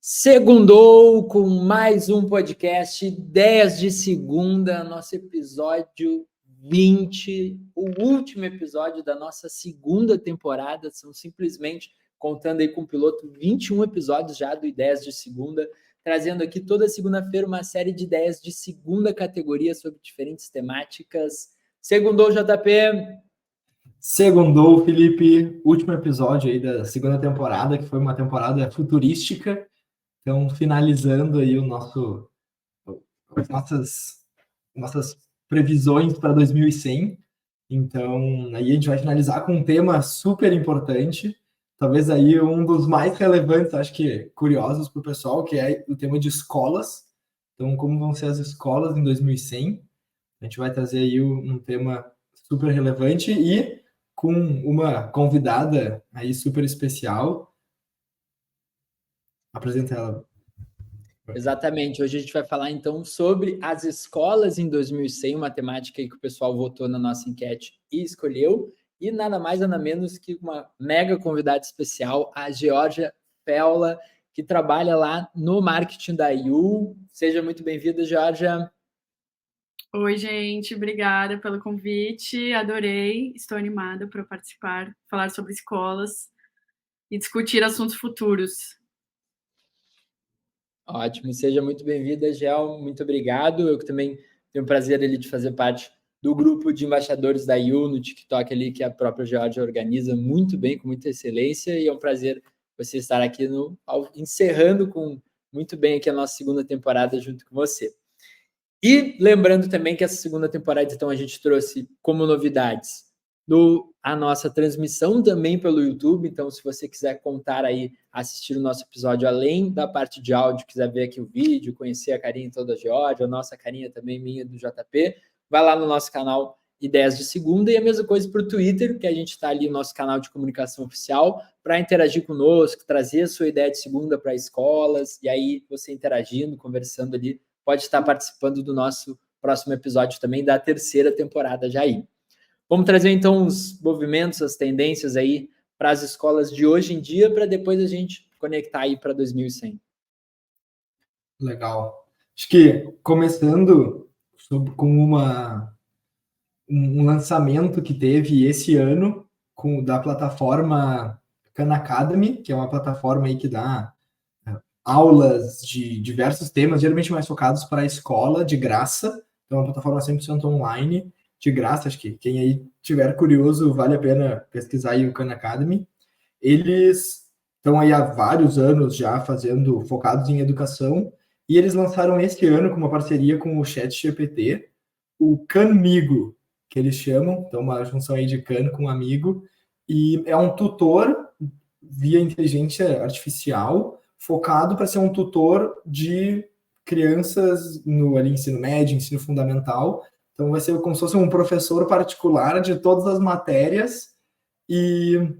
Segundou com mais um podcast, Ideias de Segunda, nosso episódio 20, o último episódio da nossa segunda temporada. São simplesmente, contando aí com o piloto, 21 episódios já do Ideias de Segunda, trazendo aqui toda segunda-feira uma série de ideias de segunda categoria sobre diferentes temáticas. Segundou, JP? Segundou, Felipe, último episódio aí da segunda temporada, que foi uma temporada futurística. Então, finalizando aí as nossas previsões para 2100. Então, aí a gente vai finalizar com um tema super importante, talvez aí um dos mais relevantes, acho que curiosos para o pessoal, que é o tema de escolas. Então, como vão ser as escolas em 2100? A gente vai trazer aí um tema super relevante e com uma convidada aí super especial. Apresenta ela. Exatamente, hoje a gente vai falar então sobre as escolas em 2100, uma temática aí que o pessoal votou na nossa enquete e escolheu, e nada mais nada menos que uma mega convidada especial, a Georgia Feola, que trabalha lá no marketing da IU. Seja muito bem-vinda, Georgia. Oi, gente, obrigada pelo convite, adorei, estou animada para participar, falar sobre escolas e discutir assuntos futuros. Ótimo, seja muito bem-vinda, Gel, muito obrigado. Eu também tenho o prazer ali de fazer parte do grupo de embaixadores da IU no TikTok ali, que a própria Georgia organiza muito bem, com muita excelência, e é um prazer você estar aqui encerrando muito bem aqui a nossa segunda temporada junto com você. E lembrando também que essa segunda temporada, então, a gente trouxe como novidades a nossa transmissão também pelo YouTube. Então, se você quiser contar aí, assistir o nosso episódio, além da parte de áudio, quiser ver aqui o vídeo, conhecer a carinha toda da Georgia, a nossa carinha também minha do JP, vai lá no nosso canal Ideias de Segunda, e a mesma coisa para o Twitter, que a gente está ali no nosso canal de comunicação oficial, para interagir conosco, trazer a sua ideia de segunda para escolas, e aí você interagindo, conversando ali, pode estar participando do nosso próximo episódio também, da terceira temporada já aí. Vamos trazer, então, os movimentos, as tendências aí para as escolas de hoje em dia, para depois a gente conectar aí para 2100. Legal. Acho que começando com um lançamento que teve esse ano da plataforma Khan Academy, que é uma plataforma aí que dá aulas de diversos temas, geralmente mais focados para a escola, de graça. Então, é uma plataforma 100% online, de graça. Acho que quem aí tiver curioso, vale a pena pesquisar aí o Khan Academy. Eles estão aí há vários anos já focados em educação, e eles lançaram este ano, com uma parceria com o ChatGPT, o Khanmigo, que eles chamam, então uma junção aí de Khan com amigo, e é um tutor via inteligência artificial, focado para ser um tutor de crianças no ensino médio, ensino fundamental. Então vai ser como se fosse um professor particular de todas as matérias e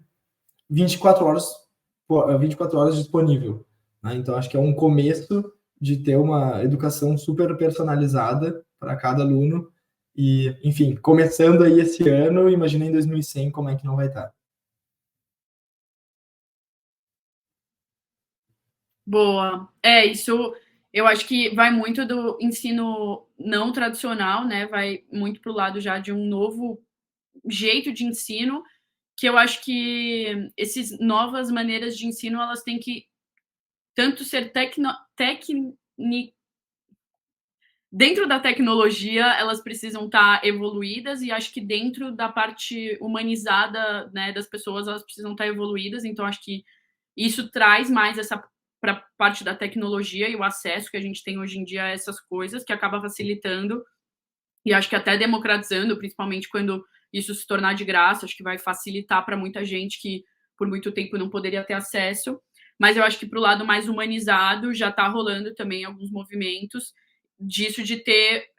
24 horas disponível. Né? Então acho que é um começo de ter uma educação super personalizada para cada aluno. E, enfim, começando aí esse ano, imagina em 2100 como é que não vai estar. Boa. Isso eu acho que vai muito do ensino não tradicional, né? Vai muito para o lado já de um novo jeito de ensino, que eu acho que essas novas maneiras de ensino, elas têm que tanto ser dentro da tecnologia, elas precisam estar evoluídas, e acho que dentro da parte humanizada, né, das pessoas, elas precisam estar evoluídas. Então, acho que isso traz mais essa para a parte da tecnologia e o acesso que a gente tem hoje em dia a essas coisas, que acaba facilitando e acho que até democratizando, principalmente quando isso se tornar de graça. Acho que vai facilitar para muita gente que por muito tempo não poderia ter acesso. Mas eu acho que para o lado mais humanizado já está rolando também alguns movimentos disso, de ter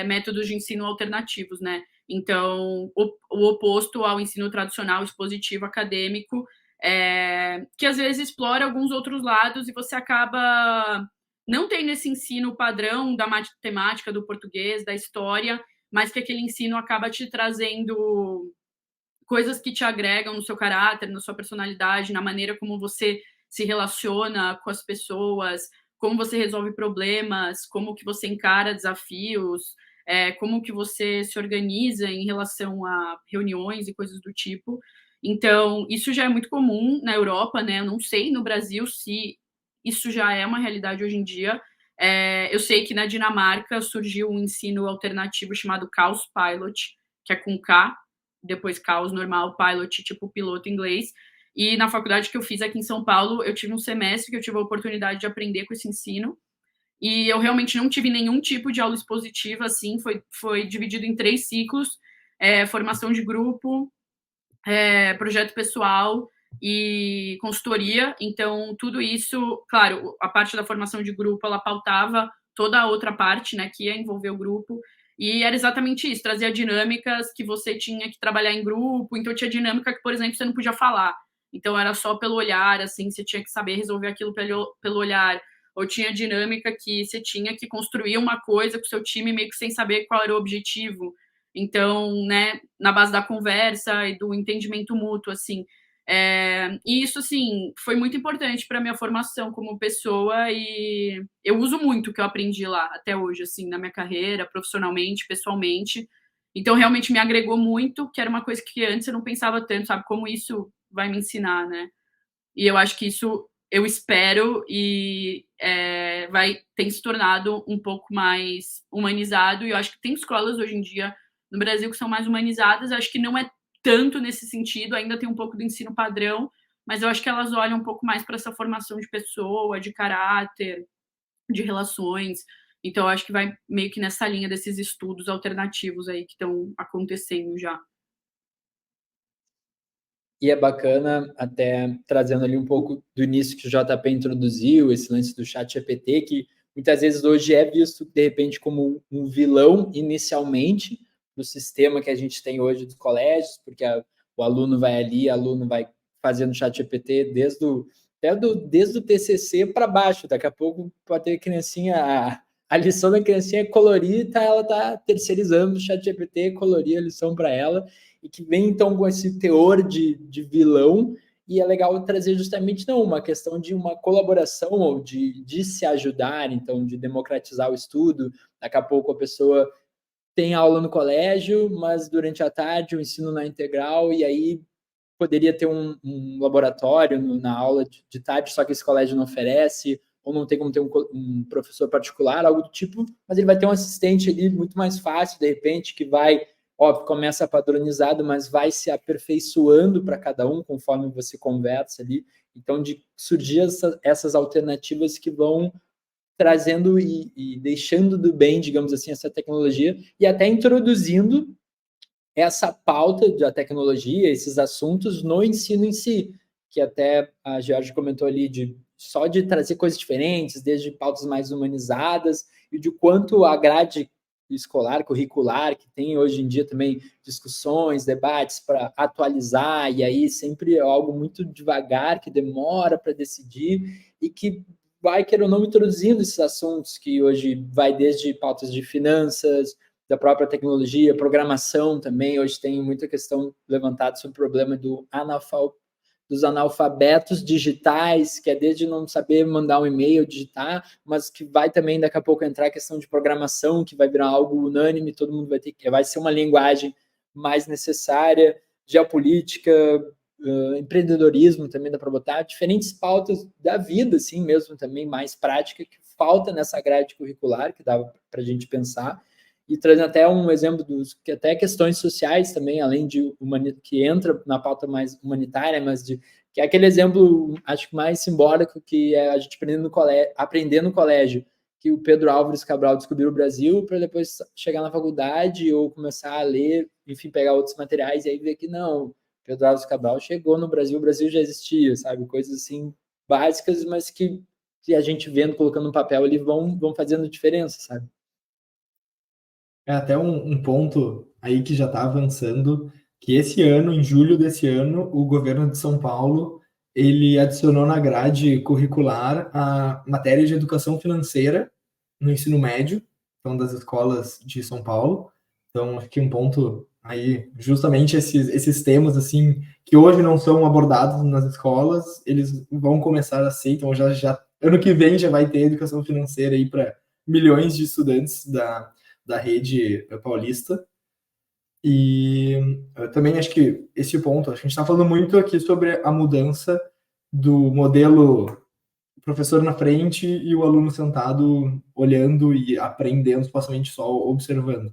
métodos de ensino alternativos, né? Então, o oposto ao ensino tradicional, expositivo, acadêmico, que às vezes explora alguns outros lados, e você acaba não tendo esse ensino padrão da matemática, do português, da história, mas que aquele ensino acaba te trazendo coisas que te agregam no seu caráter, na sua personalidade, na maneira como você se relaciona com as pessoas, como você resolve problemas, como que você encara desafios, como que você se organiza em relação a reuniões e coisas do tipo. Então, isso já é muito comum na Europa, né? Eu não sei no Brasil se isso já é uma realidade hoje em dia. Eu sei que na Dinamarca surgiu um ensino alternativo chamado Chaos Pilot, que é com K, depois Chaos normal, Pilot, tipo piloto em inglês. E na faculdade que eu fiz aqui em São Paulo, eu tive um semestre que eu tive a oportunidade de aprender com esse ensino. E eu realmente não tive nenhum tipo de aula expositiva, assim, foi dividido em 3 ciclos, formação de grupo, projeto pessoal e consultoria. Então, tudo isso, claro, a parte da formação de grupo, ela pautava toda a outra parte, né, que ia envolver o grupo. E era exatamente isso, trazia dinâmicas que você tinha que trabalhar em grupo. Então, tinha dinâmica que, por exemplo, você não podia falar. Então, era só pelo olhar, assim, você tinha que saber resolver aquilo pelo olhar. Ou tinha dinâmica que você tinha que construir uma coisa com o seu time meio que sem saber qual era o objetivo. Então, né, na base da conversa e do entendimento mútuo, assim. E isso, assim, foi muito importante para minha formação como pessoa e eu uso muito o que eu aprendi lá até hoje, assim, na minha carreira, profissionalmente, pessoalmente. Então, realmente me agregou muito, que era uma coisa que antes eu não pensava tanto, sabe? Como isso vai me ensinar, né? E eu acho que isso eu espero e tem se tornado um pouco mais humanizado. E eu acho que tem escolas hoje em dia no Brasil que são mais humanizadas. Eu acho que não é tanto nesse sentido, ainda tem um pouco do ensino padrão, mas eu acho que elas olham um pouco mais para essa formação de pessoa, de caráter, de relações. Então, eu acho que vai meio que nessa linha desses estudos alternativos aí que estão acontecendo já. E é bacana, até trazendo ali um pouco do início que o JP introduziu, esse lance do chat GPT, que muitas vezes hoje é visto, de repente, como um vilão inicialmente no sistema que a gente tem hoje dos colégios, porque o aluno vai ali, o aluno vai fazendo chat GPT desde o TCC para baixo. Daqui a pouco pode ter criancinha, a lição da criancinha é colorir, ela está terceirizando o chat GPT, colorir a lição para ela, e que vem então com esse teor de vilão, e é legal trazer justamente uma questão de uma colaboração ou de se ajudar, então de democratizar o estudo. Daqui a pouco a pessoa tem aula no colégio, mas durante a tarde o ensino não é integral, e aí poderia ter um laboratório na aula de tarde, só que esse colégio não oferece, ou não tem como ter um professor particular, algo do tipo, mas ele vai ter um assistente ali muito mais fácil, de repente, que vai, óbvio, começa padronizado, mas vai se aperfeiçoando para cada um conforme você conversa ali. Então, de surgir essas alternativas que vão trazendo e deixando do bem, digamos assim, essa tecnologia, e até introduzindo essa pauta da tecnologia, esses assuntos no ensino em si, que até a Georgia comentou ali só de trazer coisas diferentes, desde pautas mais humanizadas, e de quanto a grade escolar, curricular, que tem hoje em dia também discussões, debates para atualizar, e aí sempre é algo muito devagar, que demora para decidir, e que vai, querer ou não, introduzindo esses assuntos, que hoje vai desde pautas de finanças, da própria tecnologia, programação também. Hoje tem muita questão levantada sobre o problema dos analfabetos digitais, que é desde não saber mandar um e-mail, digitar, mas que vai também daqui a pouco entrar a questão de programação, que vai virar algo unânime, todo mundo vai ser uma linguagem mais necessária, geopolítica, empreendedorismo também dá para botar, diferentes pautas da vida, assim mesmo, também mais prática, que falta nessa grade curricular, que dá para a gente pensar. E trazendo até um exemplo que até questões sociais também, além de que entra na pauta mais humanitária, mas que é aquele exemplo, acho que mais simbólico, que é a gente aprender no colégio, que o Pedro Álvares Cabral descobriu o Brasil, para depois chegar na faculdade ou começar a ler, enfim, pegar outros materiais e aí ver que não, Pedro Álvares Cabral chegou no Brasil, o Brasil já existia, sabe? Coisas assim básicas, mas que a gente vendo, colocando no papel, eles vão fazendo diferença, sabe? É até um ponto aí que já está avançando, que esse ano, em julho desse ano, o governo de São Paulo, ele adicionou na grade curricular a matéria de educação financeira no ensino médio, então das escolas de São Paulo. Então, acho que um ponto Aí, justamente esses temas, assim, que hoje não são abordados nas escolas, eles vão começar a ser, então ano que vem já vai ter educação financeira aí para milhões de estudantes da rede paulista. E eu também acho que esse ponto, acho que a gente está falando muito aqui sobre a mudança do modelo professor na frente e o aluno sentado olhando e aprendendo, supostamente só observando.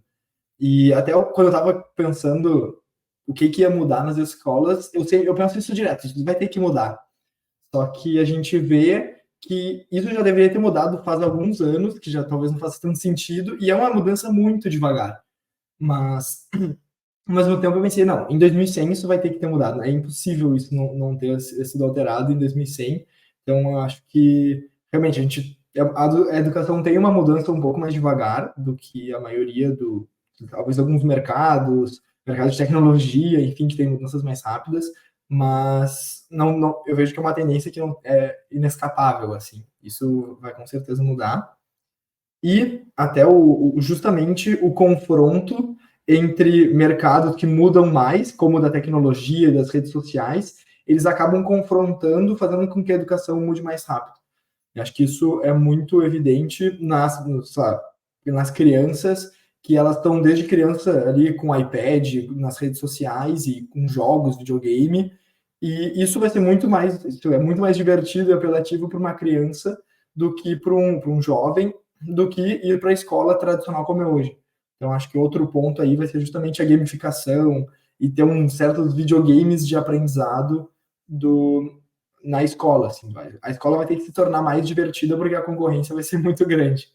E até quando eu estava pensando o que ia mudar nas escolas, eu penso isso direto, isso vai ter que mudar. Só que a gente vê que isso já deveria ter mudado faz alguns anos, que já talvez não faça tanto sentido, e é uma mudança muito devagar. Mas, ao mesmo tempo, eu pensei, não, em 2100 isso vai ter que ter mudado. É impossível isso não ter sido alterado em 2100. Então, eu acho que, realmente, a educação tem uma mudança um pouco mais devagar do que a maioria talvez alguns mercados de tecnologia, enfim, que tem mudanças mais rápidas, mas eu vejo que é uma tendência que não é inescapável, assim. Isso vai com certeza mudar. E até justamente o confronto entre mercados que mudam mais, como o da tecnologia e das redes sociais, eles acabam confrontando, fazendo com que a educação mude mais rápido. Eu acho que isso é muito evidente nas crianças, que elas estão desde criança ali com iPad, nas redes sociais e com jogos, videogame, e isso é muito mais divertido e apelativo para uma criança do que para um jovem, do que ir para a escola tradicional como é hoje. Então, acho que outro ponto aí vai ser justamente a gamificação e ter certos videogames de aprendizado na escola. Assim, a escola vai ter que se tornar mais divertida porque a concorrência vai ser muito grande.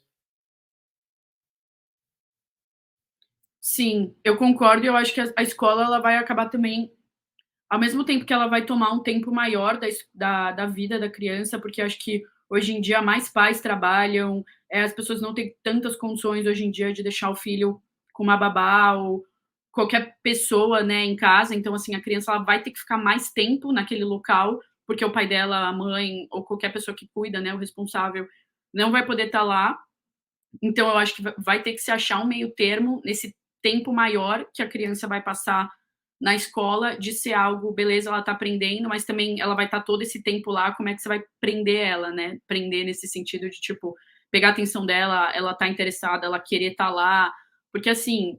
Sim, eu concordo, e eu acho que a escola ela vai acabar também, ao mesmo tempo que ela vai tomar um tempo maior da vida da criança, porque eu acho que hoje em dia mais pais trabalham, as pessoas não têm tantas condições hoje em dia de deixar o filho com uma babá ou qualquer pessoa, né, em casa. Então, assim, a criança ela vai ter que ficar mais tempo naquele local, porque o pai dela, a mãe ou qualquer pessoa que cuida, né, o responsável, não vai poder estar lá. Então, eu acho que vai ter que se achar um meio termo nesse tempo maior que a criança vai passar na escola, de ser algo, beleza, ela tá aprendendo, mas também ela vai estar todo esse tempo lá, como é que você vai prender ela, né? Prender nesse sentido de, tipo, pegar a atenção dela, ela tá interessada, ela querer estar lá. Porque, assim,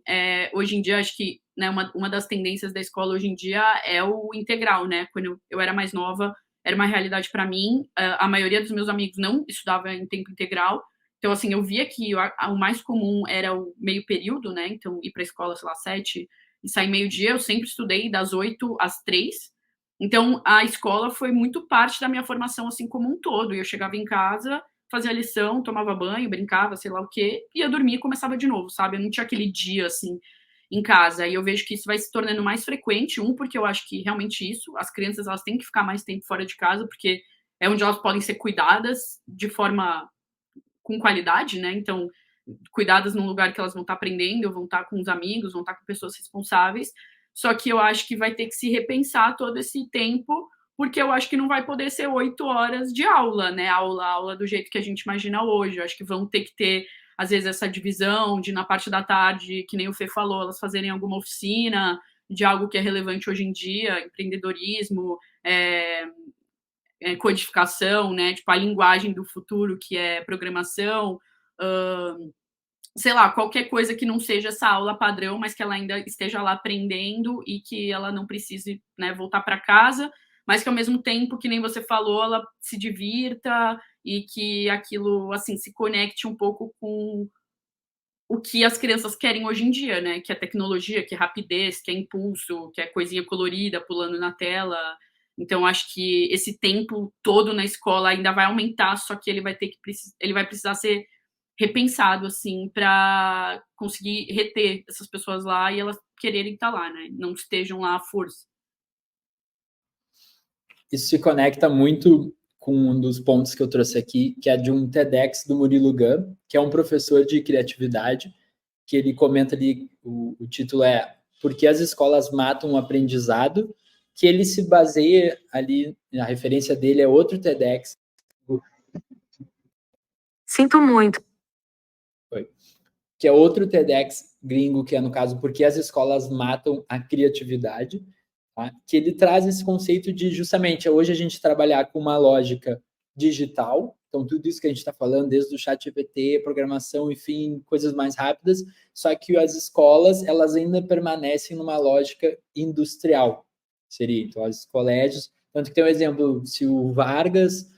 hoje em dia, acho que, né, uma das tendências da escola hoje em dia é o integral, né? Quando eu era mais nova, era uma realidade para mim. A maioria dos meus amigos não estudava em tempo integral. Então, assim, eu via que o mais comum era o meio período, né? Então, ir para a escola, sei lá, 7 e sair meio-dia. Eu sempre estudei das 8 às 3. Então, a escola foi muito parte da minha formação, assim, como um todo. E eu chegava em casa, fazia lição, tomava banho, brincava, sei lá o quê, ia dormir e começava de novo, sabe? Eu não tinha aquele dia, assim, em casa. E eu vejo que isso vai se tornando mais frequente. Porque eu acho que realmente isso, as crianças, elas têm que ficar mais tempo fora de casa, porque é onde elas podem ser cuidadas de forma com qualidade, né? Então, cuidadas num lugar que elas vão estar aprendendo, vão estar com os amigos, vão estar com pessoas responsáveis. Só que eu acho que vai ter que se repensar todo esse tempo, porque eu acho que não vai poder ser 8 horas de aula, né? Aula do jeito que a gente imagina hoje. Eu acho que vão ter que ter, às vezes, essa divisão de, na parte da tarde, que nem o Fê falou, elas fazerem alguma oficina de algo que é relevante hoje em dia, empreendedorismo, codificação, né? Tipo, a linguagem do futuro, que é programação, sei lá, qualquer coisa que não seja essa aula padrão, mas que ela ainda esteja lá aprendendo e que ela não precise, né, voltar para casa, mas que ao mesmo tempo, que nem você falou, ela se divirta e que aquilo, assim, se conecte um pouco com o que as crianças querem hoje em dia, né? Que é tecnologia, que é rapidez, que é impulso, que é coisinha colorida pulando na tela. Então, acho que esse tempo todo na escola ainda vai aumentar, só que ele vai precisar ser repensado, assim, para conseguir reter essas pessoas lá e elas quererem estar lá, né? Não estejam lá à força. Isso se conecta muito com um dos pontos que eu trouxe aqui, que é de um TEDx do Murilo Gun, que é um professor de criatividade, que ele comenta ali, o título é Por que as escolas matam o aprendizado, que ele se baseia ali, a referência dele é outro TEDx. Sinto muito. Foi. que é outro TEDx gringo, que é, no caso, Por que as escolas matam a criatividade, tá? Que ele traz esse conceito de, justamente, hoje a gente trabalhar com uma lógica digital, então tudo isso que a gente está falando, desde o chat GPT, programação, enfim, coisas mais rápidas, só que as escolas, elas ainda permanecem numa lógica industrial, seria, então, os colégios, tanto que tem um exemplo, se o Vargas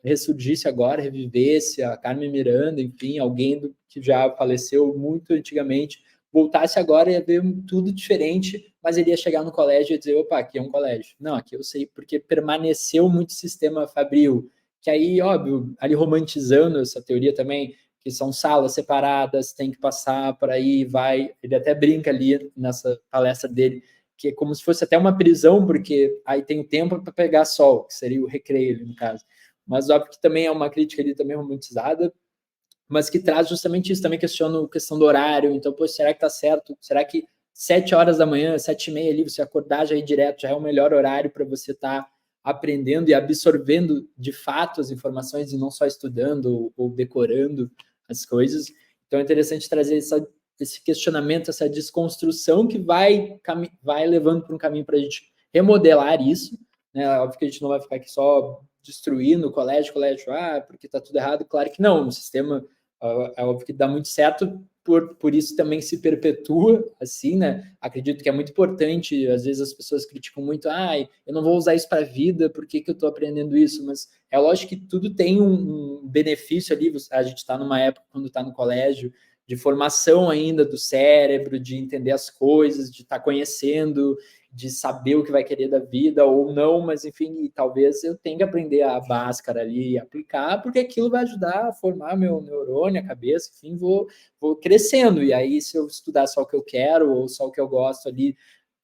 ressurgisse agora, revivesse, a Carmen Miranda, enfim, alguém que já faleceu muito antigamente, voltasse agora ia ver tudo diferente, mas ele ia chegar no colégio e dizer, opa, aqui é um colégio. Não, aqui eu sei, porque permaneceu muito sistema fabril, que aí, óbvio, ali romantizando essa teoria também, que são salas separadas, tem que passar por aí, vai, ele até brinca ali nessa palestra dele, que é como se fosse até uma prisão, porque aí tem o tempo para pegar sol, que seria o recreio, no caso. Mas óbvio que também é uma crítica ali também romantizada, mas que traz justamente isso, também questiona a questão do horário, então, pô, será que tá certo? Será que 7 horas da manhã, 7h30 ali, você acordar já ir direto, já é o melhor horário para você estar aprendendo e absorvendo de fato as informações e não só estudando ou decorando as coisas? Então é interessante trazer esse questionamento, essa desconstrução que vai levando para um caminho para a gente remodelar isso, né? Óbvio que a gente não vai ficar aqui só destruindo o colégio, porque está tudo errado. Claro que não, o sistema é óbvio que dá muito certo, por isso também se perpetua assim, né? Acredito que é muito importante, às vezes as pessoas criticam muito, eu não vou usar isso para a vida, por que eu estou aprendendo isso? Mas é lógico que tudo tem um benefício ali, a gente está numa época, quando está no colégio, de formação ainda do cérebro, de entender as coisas, de estar conhecendo, de saber o que vai querer da vida ou não, mas enfim, talvez eu tenha que aprender a báscara ali e aplicar, porque aquilo vai ajudar a formar meu neurônio, a cabeça, enfim, vou crescendo, e aí se eu estudar só o que eu quero ou só o que eu gosto ali,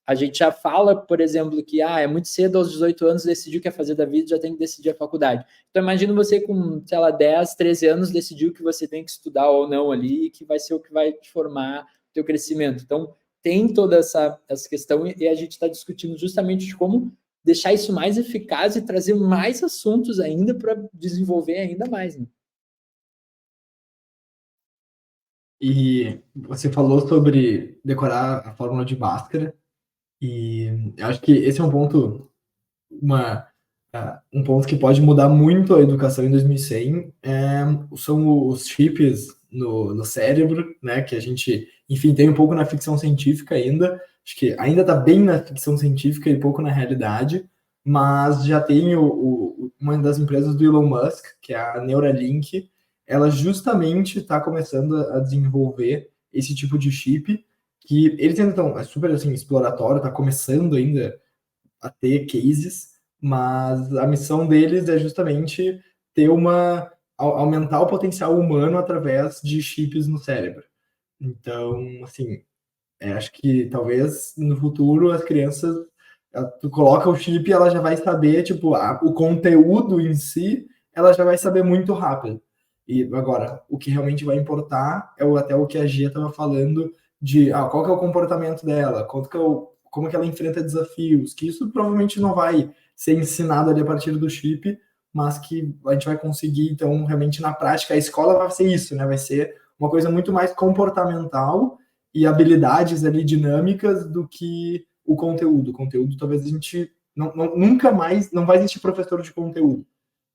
a gente já fala, por exemplo, que é muito cedo, aos 18 anos, decidir o que é fazer da vida, já tem que decidir a faculdade. Então, imagina você com, sei lá, 10, 13 anos, decidir o que você tem que estudar ou não ali, que vai ser o que vai te formar o teu crescimento. Então, tem toda essa questão e a gente está discutindo justamente de como deixar isso mais eficaz e trazer mais assuntos ainda para desenvolver ainda mais, né? E você falou sobre decorar a fórmula de Bhaskara, e eu acho que esse é um ponto, um ponto que pode mudar muito a educação em 2100, são os chips no cérebro, né, que a gente, enfim, tem um pouco na ficção científica ainda, acho que ainda está bem na ficção científica e pouco na realidade, mas já tem uma das empresas do Elon Musk, que é a Neuralink, ela justamente está começando a desenvolver esse tipo de chip, que eles ainda estão, é super assim, exploratório, está começando ainda a ter cases, mas a missão deles é justamente ter aumentar o potencial humano através de chips no cérebro. Então, assim, acho que talvez no futuro as crianças, tu coloca o chip e ela já vai saber, tipo, o conteúdo em si, ela já vai saber muito rápido. E agora, o que realmente vai importar é até o que a Gia estava falando de qual que é o comportamento dela, como que ela enfrenta desafios, que isso provavelmente não vai ser ensinado ali a partir do chip, mas que a gente vai conseguir, então, realmente na prática, a escola vai ser isso, né? Vai ser uma coisa muito mais comportamental e habilidades ali dinâmicas do que o conteúdo. O conteúdo, talvez a gente nunca mais, não vai existir professor de conteúdo.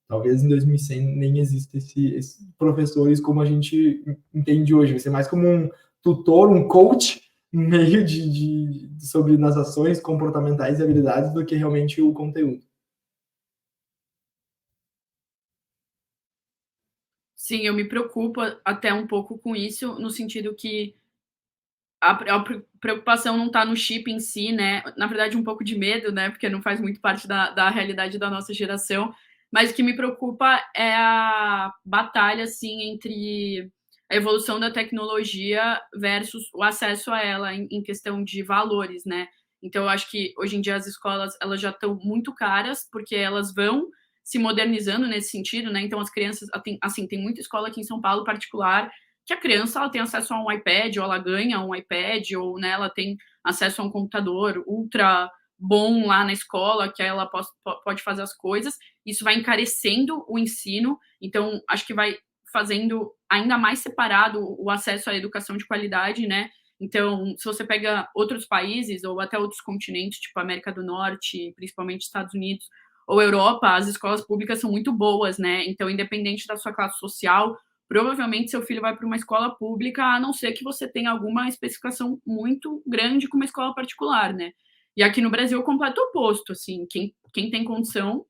Talvez em 2100 nem exista esses professores como a gente entende hoje. Vai ser mais como um tutor, um coach, meio sobre nas ações comportamentais e habilidades do que realmente o conteúdo. Sim, eu me preocupo até um pouco com isso, no sentido que a preocupação não está no chip em si, né? Na verdade, um pouco de medo, né? Porque não faz muito parte da realidade da nossa geração. Mas o que me preocupa é a batalha, assim, entre a evolução da tecnologia versus o acesso a ela em questão de valores, né? Então, eu acho que hoje em dia as escolas elas já estão muito caras, porque elas vão se modernizando nesse sentido, né? Então, as crianças, assim, tem muita escola aqui em São Paulo particular que a criança ela tem acesso a um iPad, ou ela ganha um iPad, ou né, ela tem acesso a um computador ultra bom lá na escola, que ela pode fazer as coisas. Isso vai encarecendo o ensino, então acho que vai fazendo ainda mais separado o acesso à educação de qualidade, né? Então, se você pega outros países ou até outros continentes, tipo América do Norte, principalmente Estados Unidos ou Europa, as escolas públicas são muito boas, né? Então, independente da sua classe social, provavelmente seu filho vai para uma escola pública, a não ser que você tenha alguma especificação muito grande com uma escola particular, né? E aqui no Brasil é o completo oposto, assim, quem tem condição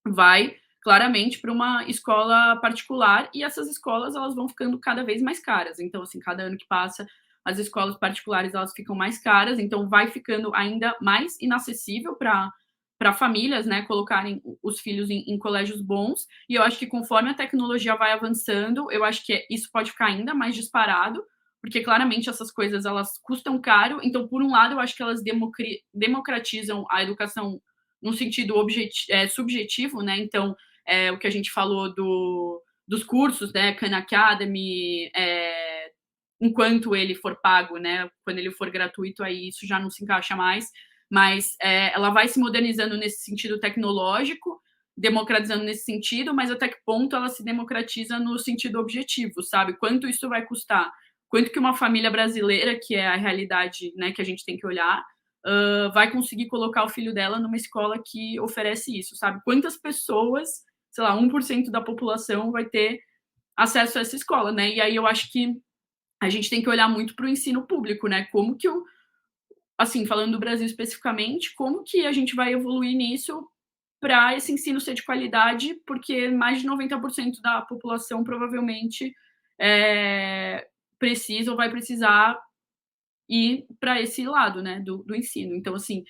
vai claramente para uma escola particular e essas escolas elas vão ficando cada vez mais caras. Então, assim, cada ano que passa, as escolas particulares elas ficam mais caras, então vai ficando ainda mais inacessível para famílias, né, colocarem os filhos em colégios bons. E eu acho que conforme a tecnologia vai avançando, eu acho que isso pode ficar ainda mais disparado, porque claramente essas coisas elas custam caro. Então, por um lado, eu acho que elas democratizam a educação num sentido subjetivo, né? Então, o que a gente falou dos cursos, né? Khan Academy, enquanto ele for pago, né? Quando ele for gratuito, aí isso já não se encaixa mais. Mas ela vai se modernizando nesse sentido tecnológico, democratizando nesse sentido, mas até que ponto ela se democratiza no sentido objetivo, sabe? Quanto isso vai custar? Quanto que uma família brasileira, que é a realidade, né, que a gente tem que olhar, vai conseguir colocar o filho dela numa escola que oferece isso, sabe? Quantas pessoas, sei lá, 1% da população vai ter acesso a essa escola, né? E aí eu acho que a gente tem que olhar muito para o ensino público, né? Como que assim, falando do Brasil especificamente, como que a gente vai evoluir nisso para esse ensino ser de qualidade, porque mais de 90% da população provavelmente precisa ou vai precisar ir para esse lado, né, do ensino. Então, assim,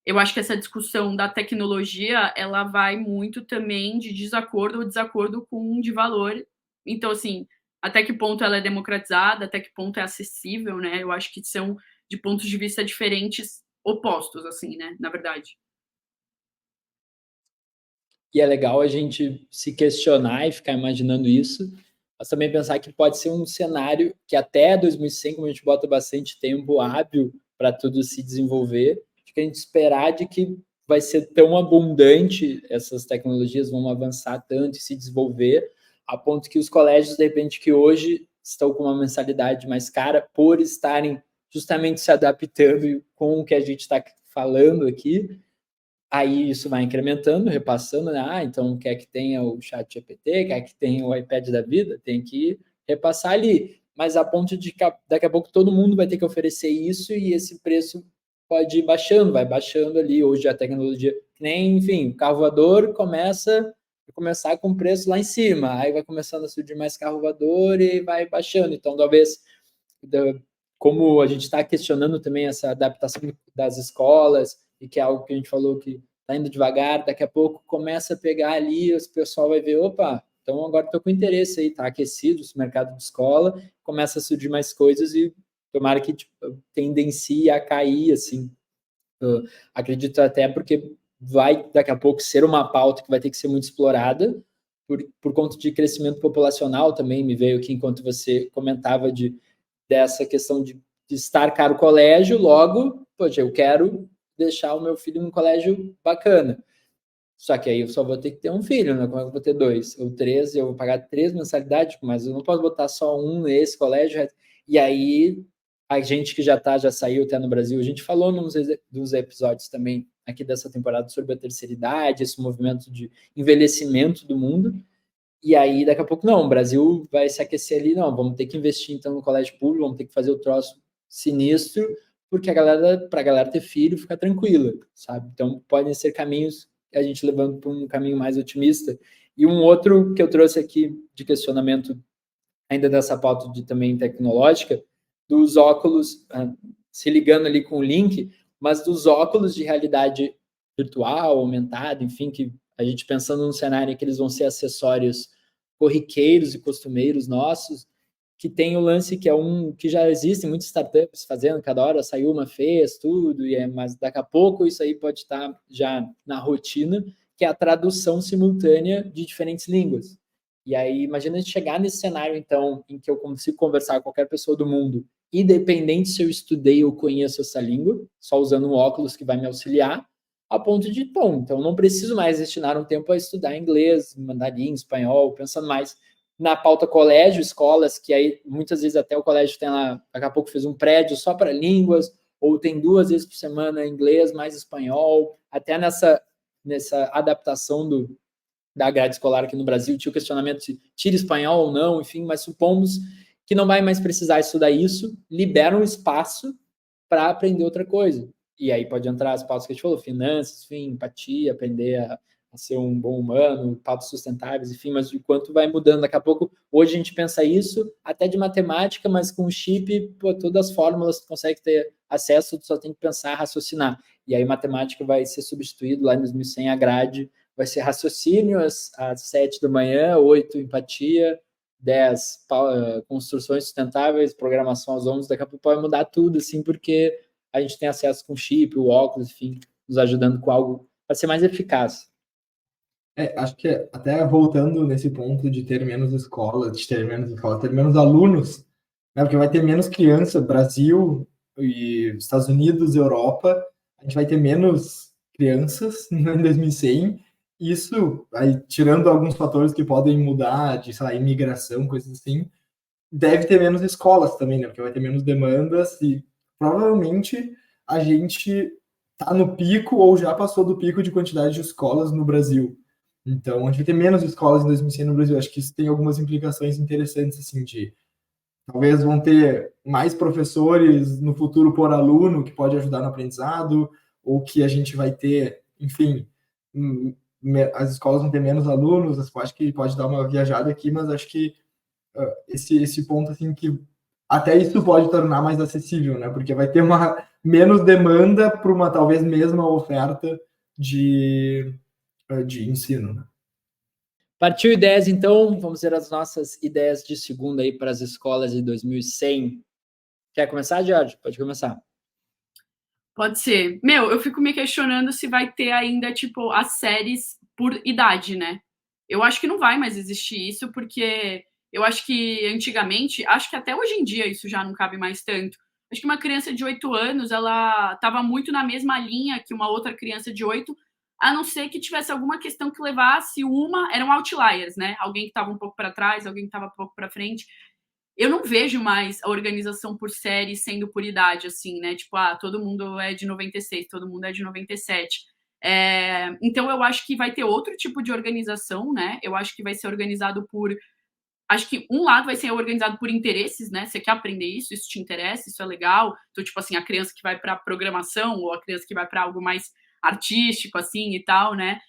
eu acho que essa discussão da tecnologia, ela vai muito também de desacordo ou desacordo com de valor. Então, assim, até que ponto ela é democratizada, até que ponto é acessível, né? Eu acho que são de pontos de vista diferentes, opostos, assim, né, na verdade. E é legal a gente se questionar e ficar imaginando isso, mas também pensar que pode ser um cenário que até 2100, como a gente bota bastante tempo hábil para tudo se desenvolver, acho que a gente esperar de que vai ser tão abundante, essas tecnologias vão avançar tanto e se desenvolver, a ponto que os colégios, de repente, que hoje estão com uma mensalidade mais cara, por estarem justamente se adaptando com o que a gente está falando aqui, aí isso vai incrementando, repassando, né? Então quer que tenha o chat GPT, quer que tenha o iPad da vida, tem que repassar ali. Mas a ponto de que daqui a pouco todo mundo vai ter que oferecer isso e esse preço pode ir baixando, vai baixando ali. Hoje a tecnologia, nem, enfim, o carro voador vai começar com preço lá em cima, aí vai começando a surgir mais carro voador e vai baixando. Então, talvez, como a gente está questionando também essa adaptação das escolas, e que é algo que a gente falou que está indo devagar, daqui a pouco começa a pegar ali, o pessoal vai ver, opa, então agora estou com interesse aí, está aquecido esse mercado de escola, começa a surgir mais coisas e tomara que tipo, tendencie a cair, assim. Eu acredito até porque vai daqui a pouco ser uma pauta que vai ter que ser muito explorada por conta de crescimento populacional também, me veio aqui enquanto você comentava dessa questão de estar caro o colégio, logo, poxa, eu quero deixar o meu filho num colégio bacana. Só que aí eu só vou ter que ter um filho, né? Como é que eu vou ter dois? Ou três, eu vou pagar 3 mensalidades, mas eu não posso botar só um nesse colégio. E aí, a gente que já saiu até no Brasil, a gente falou nos episódios também aqui dessa temporada sobre a terceira idade, esse movimento de envelhecimento do mundo. E aí, daqui a pouco, não, o Brasil vai se aquecer ali, não, vamos ter que investir então no colégio público, vamos ter que fazer o troço sinistro, porque para a galera ter filho, ficar tranquila, sabe? Então, podem ser caminhos que a gente levando para um caminho mais otimista. E um outro que eu trouxe aqui de questionamento, ainda dessa pauta de também tecnológica, dos óculos, se ligando ali com o link, mas dos óculos de realidade virtual, aumentada, enfim, que a gente pensando num cenário em que eles vão ser acessórios corriqueiros e costumeiros nossos, que tem o lance que é que já existem muitas startups fazendo, cada hora saiu uma, fez tudo, mas daqui a pouco isso aí pode estar já na rotina, que é a tradução simultânea de diferentes línguas. E aí, imagina a gente chegar nesse cenário, então, em que eu consigo conversar com qualquer pessoa do mundo, independente se eu estudei ou conheço essa língua, só usando um óculos que vai me auxiliar, a ponto de, bom, então não preciso mais destinar um tempo a estudar inglês, mandarim, espanhol, pensando mais na pauta colégio, escolas, que aí muitas vezes até o colégio tem lá, daqui a pouco fez um prédio só para línguas, ou tem 2 vezes por semana inglês mais espanhol, até nessa adaptação da grade escolar aqui no Brasil, tinha o questionamento se tira espanhol ou não, enfim, mas supomos que não vai mais precisar estudar isso, libera um espaço para aprender outra coisa. E aí pode entrar as pautas que a gente falou, finanças, enfim, empatia, aprender a ser um bom humano, pautas sustentáveis, enfim, mas o quanto vai mudando. Daqui a pouco, hoje a gente pensa isso até de matemática, mas com o chip, pô, todas as fórmulas tu consegue ter acesso, tu só tem que pensar, raciocinar. E aí matemática vai ser substituído lá em 2100, a grade vai ser raciocínio às 7 da manhã, 8 empatia, 10 construções sustentáveis, programação aos 11, daqui a pouco pode mudar tudo, assim, porque a gente tem acesso com chip, o óculos, enfim, nos ajudando com algo para ser mais eficaz. Acho que até voltando nesse ponto de ter menos escolas, ter menos alunos, né, porque vai ter menos criança, Brasil e Estados Unidos, Europa, a gente vai ter menos crianças em 2100. Isso, aí, tirando alguns fatores que podem mudar, de, sei lá, imigração, coisas assim, deve ter menos escolas também, né? Porque vai ter menos demandas e provavelmente a gente tá no pico ou já passou do pico de quantidade de escolas no Brasil. Então, a gente vai ter menos escolas em 2100 no Brasil. Acho que isso tem algumas implicações interessantes, assim, de talvez vão ter mais professores no futuro por aluno, que pode ajudar no aprendizado, ou que a gente vai ter, enfim, as escolas vão ter menos alunos. Acho que pode dar uma viajada aqui, mas acho que esse ponto, assim, que até isso pode tornar mais acessível, né? Porque vai ter uma menos demanda para uma talvez mesma oferta de ensino, né? Partiu ideias, então, vamos ver as nossas ideias de segunda aí para as escolas de 2100. Quer começar, Jorge? Pode começar. Pode ser. Meu, eu fico me questionando se vai ter ainda, tipo, as séries por idade, né? Eu acho que não vai mais existir isso, porque eu acho que antigamente, acho que até hoje em dia isso já não cabe mais tanto. Acho que uma criança de 8 anos, ela estava muito na mesma linha que uma outra criança de 8, a não ser que tivesse alguma questão que levasse eram outliers, né? Alguém que estava um pouco para trás, alguém que estava um pouco para frente. Eu não vejo mais a organização por série sendo por idade, assim, né? Tipo, todo mundo é de 96, todo mundo é de 97. Então, eu acho que vai ter outro tipo de organização, né? Eu acho que vai ser organizado por... Acho que um lado vai ser organizado por interesses, né? Você quer aprender isso te interessa, isso é legal. Então, tipo assim, a criança que vai para programação ou a criança que vai para algo mais artístico, assim, e tal, né?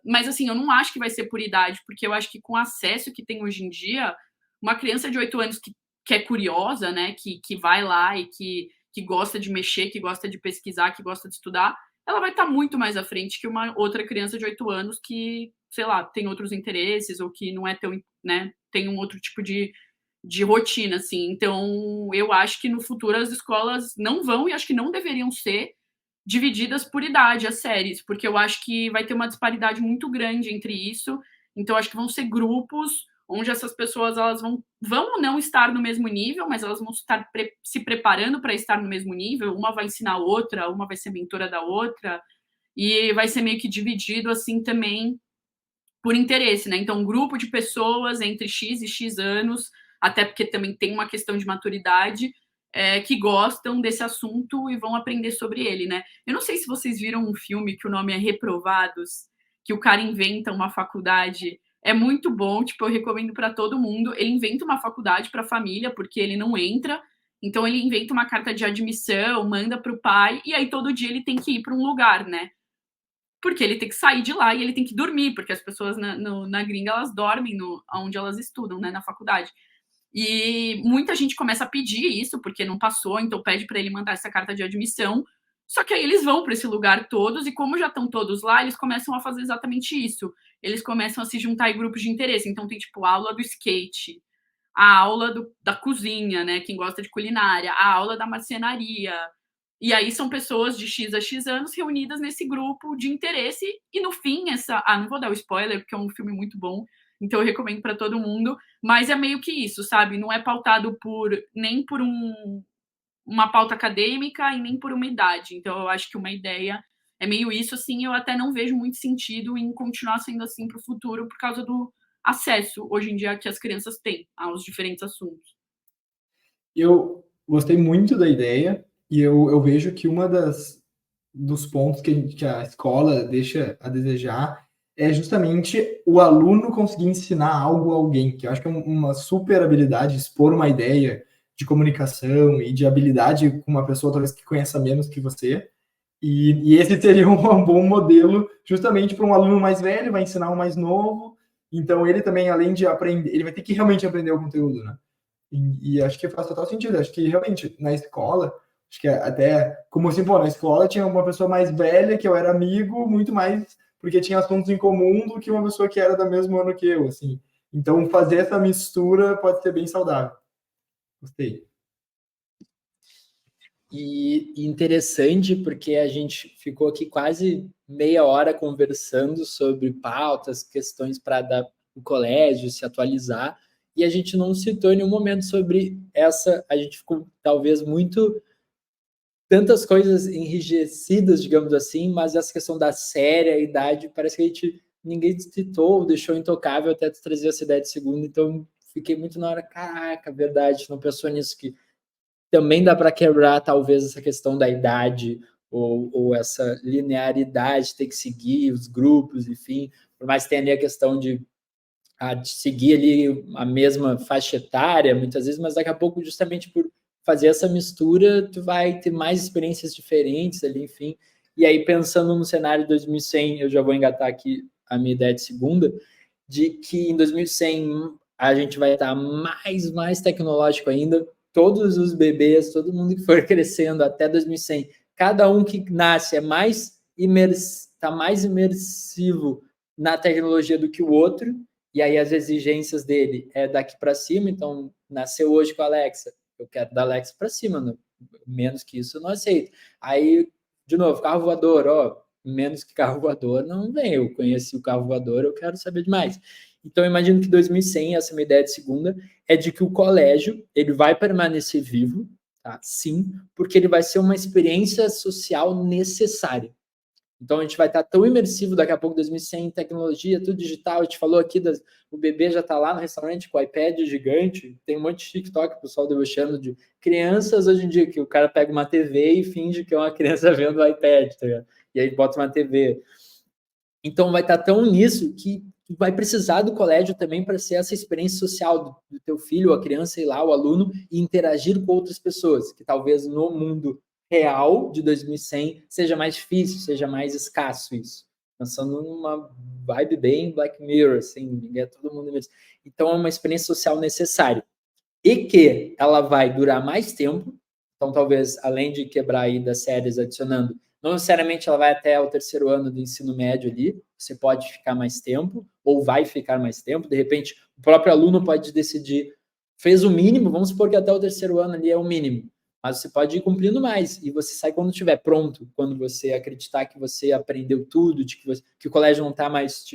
Mas, assim, eu não acho que vai ser por idade, porque eu acho que com o acesso que tem hoje em dia, uma criança de 8 anos que é curiosa, né? Que vai lá e que gosta de mexer, que gosta de pesquisar, que gosta de estudar, ela vai estar muito mais à frente que uma outra criança de 8 anos que, sei lá, tem outros interesses ou que não é tão, né, tem um outro tipo de rotina, assim. Então, eu acho que no futuro as escolas não vão e acho que não deveriam ser divididas por idade, as séries, porque eu acho que vai ter uma disparidade muito grande entre isso. Então, acho que vão ser grupos onde essas pessoas elas vão não estar no mesmo nível, mas elas vão estar se preparando para estar no mesmo nível. Uma vai ensinar a outra, uma vai ser mentora da outra, e vai ser meio que dividido assim também por interesse, né? Então, um grupo de pessoas entre X e X anos, até porque também tem uma questão de maturidade, que gostam desse assunto e vão aprender sobre ele, né? Eu não sei se vocês viram um filme que o nome é Reprovados, que o cara inventa uma faculdade. É muito bom, tipo, eu recomendo para todo mundo. Ele inventa uma faculdade para a família, porque ele não entra. Então, ele inventa uma carta de admissão, manda para o pai, e aí todo dia ele tem que ir para um lugar, né? Porque ele tem que sair de lá e ele tem que dormir, porque as pessoas na gringa, elas dormem onde elas estudam, né, na faculdade. E muita gente começa a pedir isso, porque não passou, então pede para ele mandar essa carta de admissão. Só que aí eles vão para esse lugar todos, e como já estão todos lá, eles começam a fazer exatamente isso. Eles começam a se juntar em grupos de interesse. Então tem, tipo, a aula do skate, a aula da cozinha, né, quem gosta de culinária, a aula da marcenaria. E aí são pessoas de X a X anos reunidas nesse grupo de interesse, e no fim, não vou dar o spoiler, porque é um filme muito bom, então eu recomendo para todo mundo, mas é meio que isso, sabe? Não é pautado nem por uma pauta acadêmica e nem por uma idade. Então eu acho que uma ideia é meio isso, assim, eu até não vejo muito sentido em continuar sendo assim para o futuro, por causa acesso hoje em dia que as crianças têm aos diferentes assuntos. Eu gostei muito da ideia e eu vejo que dos pontos que a escola deixa a desejar é justamente o aluno conseguir ensinar algo a alguém, que eu acho que é uma super habilidade, expor uma ideia de comunicação e de habilidade com uma pessoa talvez que conheça menos que você. E esse seria um bom modelo justamente para um aluno mais velho, vai ensinar um mais novo. Então ele também, além de aprender, ele vai ter que realmente aprender o conteúdo, né? E acho que faz total sentido. Acho que realmente na escola, acho que até como assim, pô, na escola tinha uma pessoa mais velha que eu era amigo, muito mais porque tinha assuntos em comum do que uma pessoa que era do mesmo ano que eu, assim. Então fazer essa mistura pode ser bem saudável. Gostei. E interessante porque a gente ficou aqui quase meia hora conversando sobre pautas, questões para dar o colégio, se atualizar, e a gente não citou em nenhum momento sobre essa, a gente ficou talvez muito, tantas coisas enrijecidas, digamos assim, mas essa questão da série, a idade, parece que ninguém citou, deixou intocável até tu trazer essa ideia de segunda, então fiquei muito na hora, caraca, verdade, não pensou nisso, que também dá para quebrar, talvez, essa questão da idade ou essa linearidade, ter que seguir os grupos, enfim, por mais que tenha ali a questão de seguir ali a mesma faixa etária, muitas vezes, mas daqui a pouco, justamente por fazer essa mistura, tu vai ter mais experiências diferentes ali, enfim. E aí, pensando no cenário de 2100, eu já vou engatar aqui a minha ideia de segunda, de que em 2100 a gente vai estar mais tecnológico ainda, todos os bebês, todo mundo que for crescendo até 2100, cada um que nasce está mais imersivo na tecnologia do que o outro, e aí as exigências dele é daqui para cima, então nasceu hoje com a Alexa, eu quero da Alexa para cima, não, menos que isso eu não aceito. Aí, de novo, carro voador, ó, menos que carro voador não vem, eu conheci o carro voador, eu quero saber demais. Então, eu imagino que 2100, essa é a minha ideia de segunda, é de que o colégio ele vai permanecer vivo, tá? Sim, porque ele vai ser uma experiência social necessária. Então, a gente vai estar tão imersivo daqui a pouco, 2100, tecnologia, tudo digital. A gente falou aqui, o bebê já está lá no restaurante com o iPad gigante, tem um monte de TikTok, o pessoal debochando de crianças hoje em dia, que o cara pega uma TV e finge que é uma criança vendo o iPad, tá ligado? E aí bota uma TV. Então, vai estar tão nisso que vai precisar do colégio também para ser essa experiência social do teu filho, a criança, sei lá, o aluno, e interagir com outras pessoas, que talvez no mundo real de 2100 seja mais difícil, seja mais escasso isso. Pensando numa vibe bem Black Mirror, assim, é todo mundo mesmo. Então, é uma experiência social necessária. E que ela vai durar mais tempo, então talvez, além de quebrar aí das séries adicionando, não necessariamente ela vai até o terceiro ano do ensino médio ali, você pode ficar mais tempo, ou vai ficar mais tempo, de repente o próprio aluno pode decidir, fez o mínimo, vamos supor que até o terceiro ano ali é o mínimo, mas você pode ir cumprindo mais, e você sai quando estiver pronto, quando você acreditar que você aprendeu tudo, de que o colégio não está mais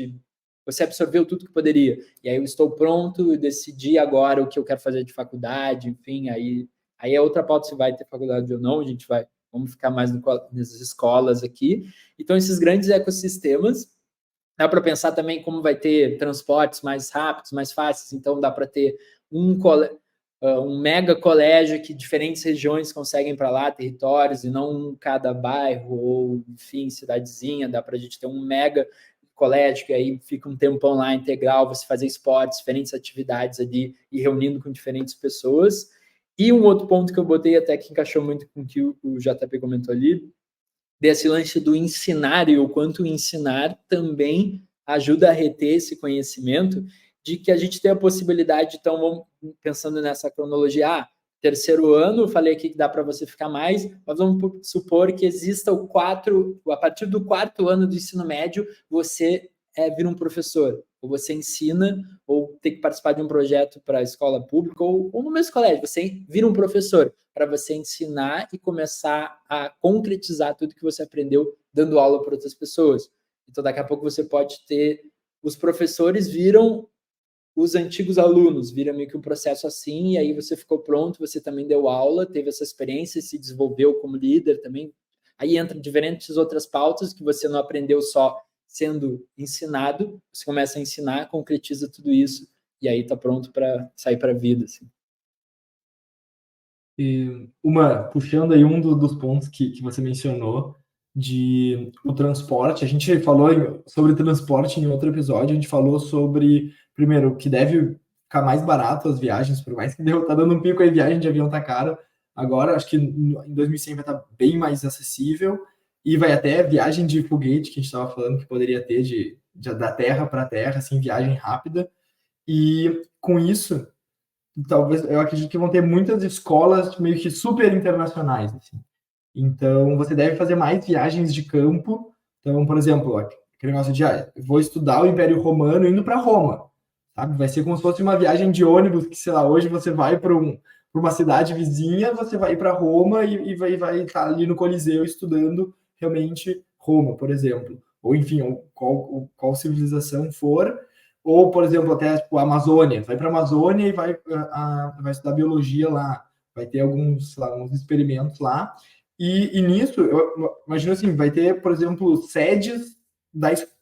você absorveu tudo que poderia, e aí eu estou pronto, eu decidi agora o que eu quero fazer de faculdade, enfim, aí é outra pauta se vai ter faculdade ou não, a gente vamos ficar mais nessas escolas aqui. Então, esses grandes ecossistemas, dá para pensar também como vai ter transportes mais rápidos, mais fáceis, então dá para ter um mega colégio que diferentes regiões conseguem para lá, territórios, e não cada bairro ou, enfim, cidadezinha, dá para a gente ter um mega colégio, que aí fica um tempão lá integral, você fazer esportes, diferentes atividades ali, e reunindo com diferentes pessoas. E um outro ponto que eu botei até que encaixou muito com o que o JP comentou ali, desse lance do ensinar e o quanto ensinar também ajuda a reter esse conhecimento, de que a gente tem a possibilidade, então, vamos pensando nessa cronologia, terceiro ano, eu falei aqui que dá para você ficar mais, mas vamos supor que exista a partir do quarto ano do ensino médio, você vira um professor, ou você ensina, ou tem que participar de um projeto para a escola pública, ou no mesmo colégio, você vira um professor, para você ensinar e começar a concretizar tudo que você aprendeu dando aula para outras pessoas. Então, daqui a pouco você pode ter... Os professores viram os antigos alunos, vira meio que um processo assim, e aí você ficou pronto, você também deu aula, teve essa experiência, se desenvolveu como líder também. Aí entram diferentes outras pautas que você não aprendeu só sendo ensinado, você começa a ensinar, concretiza tudo isso, e aí está pronto para sair para a vida. Assim. E puxando aí dos pontos que você mencionou, de o transporte, a gente falou sobre transporte em outro episódio, a gente falou sobre, primeiro, que deve ficar mais barato as viagens, por mais que tá dando um pico aí, viagem de avião tá caro, agora acho que em 2100 vai estar bem mais acessível, e vai até viagem de foguete, que a gente estava falando que poderia ter da terra para terra, assim, viagem rápida, e com isso, talvez, eu acredito que vão ter muitas escolas meio que super internacionais, assim. Então, você deve fazer mais viagens de campo. Então, por exemplo, aquele negócio de, vou estudar o Império Romano indo para Roma, sabe? Vai ser como se fosse uma viagem de ônibus, que, sei lá, hoje você vai para uma cidade vizinha, você vai para Roma e vai estar ali no Coliseu estudando realmente Roma, por exemplo. Ou, enfim, qual civilização for. Ou, por exemplo, até tipo, a Amazônia. Vai para a Amazônia e vai estudar biologia lá. Vai ter alguns experimentos lá. E nisso, eu imagino assim, vai ter, por exemplo, sedes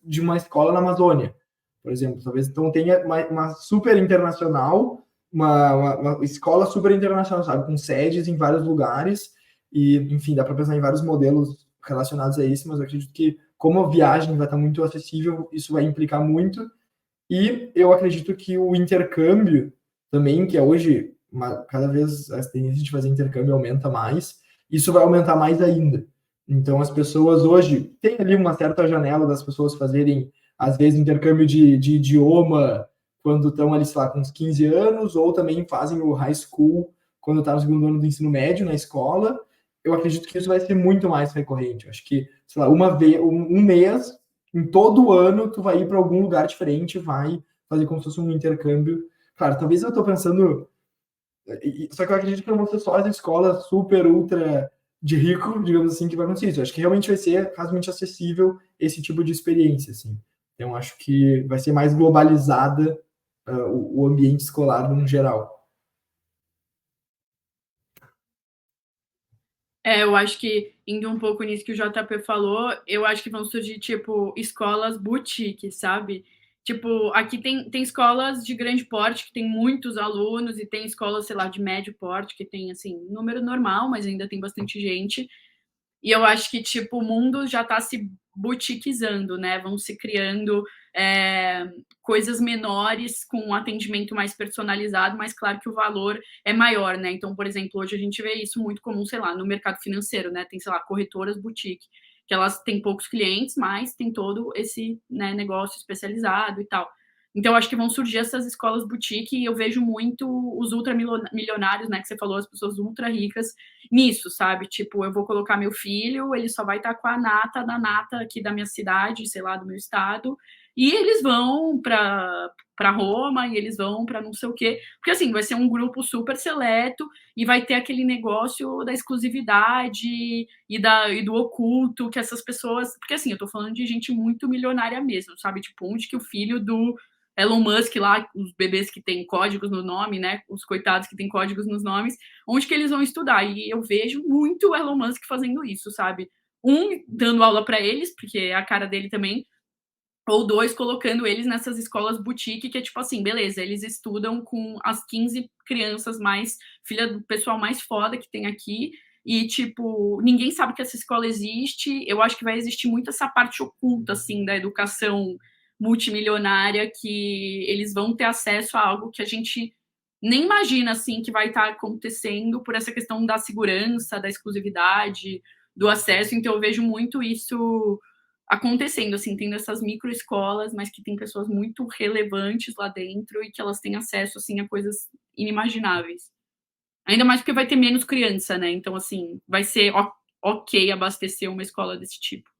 de uma escola na Amazônia, por exemplo. Talvez então tenha uma super internacional, uma escola super internacional, sabe? Com sedes em vários lugares. E, enfim, dá para pensar em vários modelos relacionados a isso, mas eu acredito que, como a viagem vai estar muito acessível, isso vai implicar muito. E eu acredito que o intercâmbio também, que é hoje, cada vez a tendência de fazer intercâmbio aumenta mais, isso vai aumentar mais ainda. Então, as pessoas hoje, tem ali uma certa janela das pessoas fazerem, às vezes, intercâmbio de idioma quando estão ali, sei lá, com uns 15 anos, ou também fazem o high school quando está no segundo ano do ensino médio na escola. Eu acredito que isso vai ser muito mais recorrente. Eu acho que, sei lá, um mês, em todo ano, tu vai ir para algum lugar diferente, vai fazer como se fosse um intercâmbio. Claro, talvez eu estou pensando... Só que eu acredito que não vão ser só as escolas super, ultra de rico, digamos assim, que vai acontecer isso. Eu acho que realmente vai ser razoavelmente acessível esse tipo de experiência, assim. Então, acho que vai ser mais globalizada o ambiente escolar no geral. Eu acho que, indo um pouco nisso que o JP falou, eu acho que vão surgir, tipo, escolas boutique, sabe? Tipo, aqui tem escolas de grande porte, que tem muitos alunos, e tem escolas, sei lá, de médio porte, que tem, assim, número normal, mas ainda tem bastante gente. E eu acho que, tipo, o mundo já está se boutiquizando, né? Vão se criando coisas menores com um atendimento mais personalizado, mas claro que o valor é maior, né? Então, por exemplo, hoje a gente vê isso muito comum, sei lá, no mercado financeiro, né? Tem, sei lá, corretoras boutique, que elas têm poucos clientes, mas tem todo esse, né, negócio especializado e tal. Então, acho que vão surgir essas escolas boutique e eu vejo muito os ultramilionários, né, que você falou, as pessoas ultra ricas, nisso, sabe? Tipo, eu vou colocar meu filho, ele só vai estar com a nata da nata aqui da minha cidade, sei lá, do meu estado, e eles vão para Roma e eles vão para não sei o quê, porque assim, vai ser um grupo super seleto e vai ter aquele negócio da exclusividade e do oculto que essas pessoas, porque assim, eu tô falando de gente muito milionária mesmo, sabe? Tipo, onde que o filho do Elon Musk lá, os bebês que têm códigos no nome, né? Os coitados que têm códigos nos nomes, onde que eles vão estudar? E eu vejo muito o Elon Musk fazendo isso, sabe? Um, dando aula para eles, porque é a cara dele também, ou dois, colocando eles nessas escolas boutique, que é tipo assim, beleza, eles estudam com as 15 crianças mais, filha do pessoal mais foda que tem aqui, e tipo, ninguém sabe que essa escola existe. Eu acho que vai existir muito essa parte oculta, assim, da educação multimilionária, que eles vão ter acesso a algo que a gente nem imagina, assim, que vai estar acontecendo por essa questão da segurança, da exclusividade, do acesso. Então eu vejo muito isso acontecendo, assim, tendo essas microescolas, mas que tem pessoas muito relevantes lá dentro e que elas têm acesso, assim, a coisas inimagináveis. Ainda mais porque vai ter menos criança, né? Então, assim, vai ser ok abastecer uma escola desse tipo.